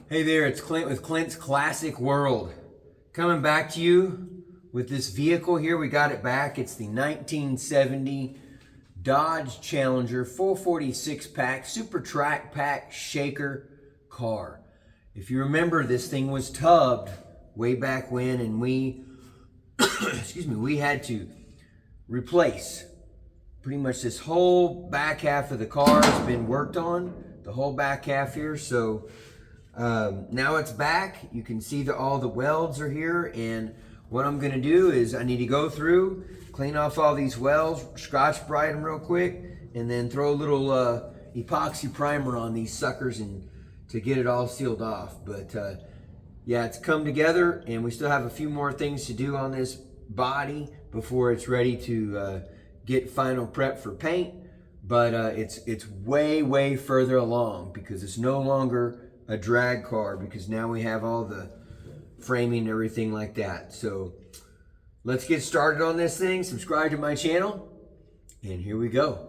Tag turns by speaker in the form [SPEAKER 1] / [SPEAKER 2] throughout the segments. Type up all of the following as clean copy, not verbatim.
[SPEAKER 1] Hey there, it's Clint with Clint's Classic World. Coming back to you with this vehicle here. We got it back. It's the 1970 Dodge Challenger 446 pack Super Track Pack Shaker car. If you remember, this thing was tubbed way back when, and we we had to replace pretty much this whole back half of the car has been worked on, the whole back half here. So now it's back. You can see that all the welds are here, and what I'm going to do is I need to go through, clean off all these welds, scotch brite them real quick, and then throw a little epoxy primer on these suckers and to get it all sealed off. But yeah, it's come together, and we still have a few more things to do on this body before it's ready to get final prep for paint. But it's way further along because it's no longer a drag car, because now we have all the framing and everything like that. So let's get started on this thing. Subscribe to my channel, and here we go.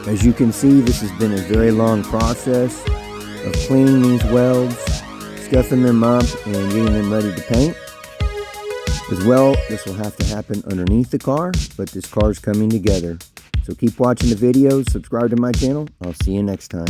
[SPEAKER 1] As you can see, this has been a very long process, of cleaning these welds, scuffing them up, and getting them ready to paint. As well, this will have to happen underneath the car, but this car is coming together. So keep watching the videos, subscribe to my channel. I'll see you next time.